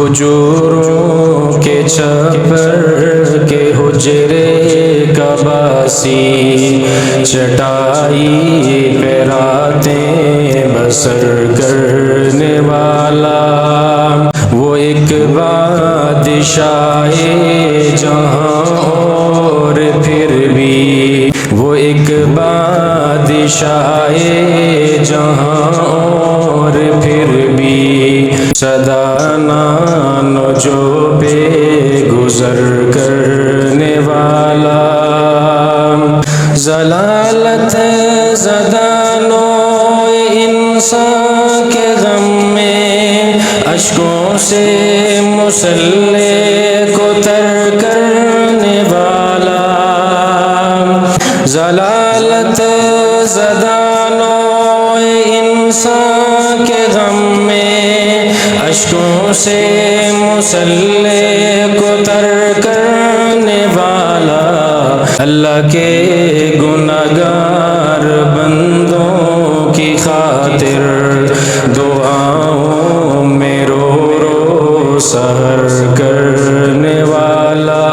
کھجوروں کے چھپر کے حجرے کا باسی، چٹائی پہ راتیں بسر کرنے والا، وہ ایک بادشاہ جہاں اور پھر بھی، وہ ایک بادشاہ جہاں اور پھر بھی، سدانان جو بے گزر کرنے والا، ضلالت زدانو انسان کے غم میں اشکوں سے مسلح کو تر کرنے والا، ضلالت زدانو انسان کے غم میں اشکوں سے مسلح کو تر کرنے والا، اللہ کے گناہگار بندوں کی خاطر دعاؤں میں رو رو سحر کرنے والا،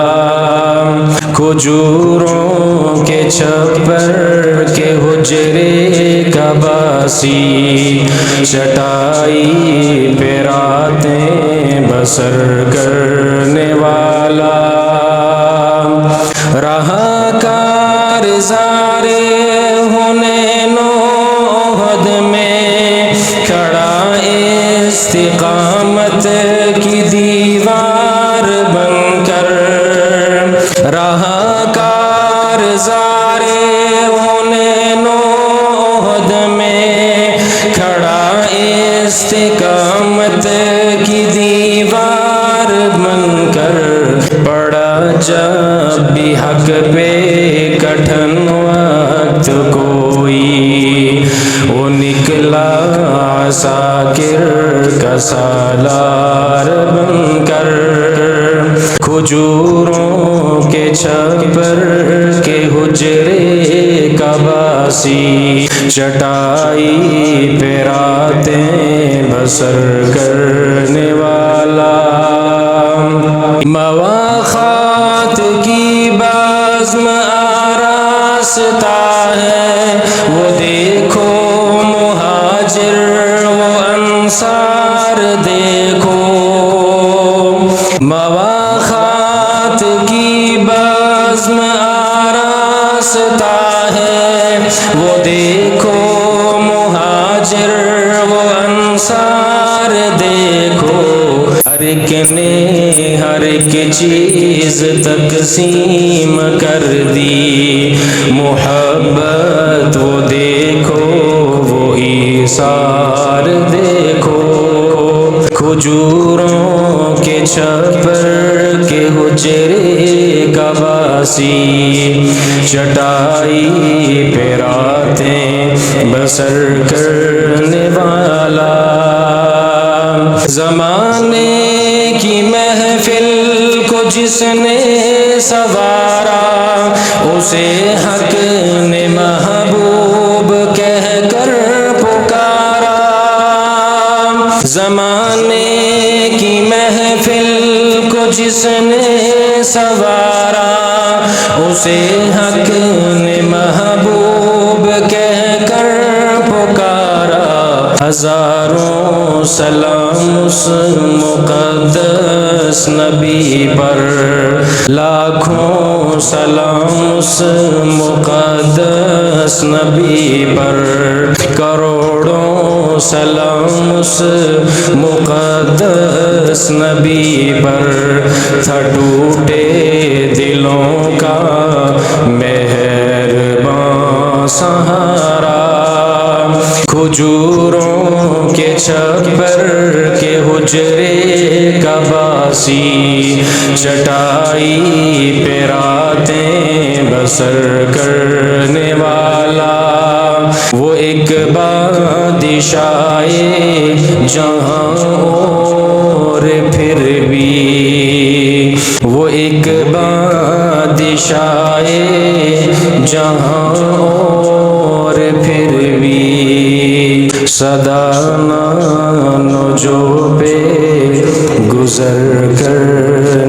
کھجوروں کے چھپر کے حجرے کا باسی، چٹائی پہ راتیں بسر کرنے والا، رہا کارزار حنین و احد میں کھڑا استقامت کی دیوار بن کر، رہا کارزار حنین و احد میں کھڑا استقامت کی دیوار بن کر، پڑا جب بھی حق پہ کٹھن وقت کوئی، وہ نکلا عساکر کا سالار بن کر، کھجوروں کے چھپر کے حجرے کا باسی، چٹائی پہ راتیں بسر کرنے والا، مواخات کی بزم آراستہ ہے، وہ دیکھو مہاجر و انصار دیکھو، مواخات کی بزم آراستہ ہے، وہ دیکھو مہاجر و انصار دیکھو، ہر ایک نے ہر ایک چیز تقسیم کر دی، محبت وہ دیکھو وہ ایثار دیکھو، کھجوروں کے چھپر کے حجرے کا باسی، چٹائی پہ راتیں بسر کرنے والا، زمانے کی محفل کو جس نے سوارا، اسے حق نے محبوب کہہ کر پکارا، زمانے کی محفل کو جس نے سوارا، اسے حق نے محبوب کہہ کر پکارا، ہزاروں سلام اس مقدس نبی پر، لاکھوں سلام اس مقدس نبی پر، کروڑوں سلام اس مقدس نبی پر، تھا ٹوٹے دلوں کا مہرباں سہارا، کھجوروں کے چھپر کے حجرے کا باسی، چٹائی پہ راتیں بسر کرنے والا، وہ ایک بادشاہ جہاں اور پھر بھی، وہ ایک بادشاہ جہاں اور پھر بھی، صدا نان جو پہ گزر کر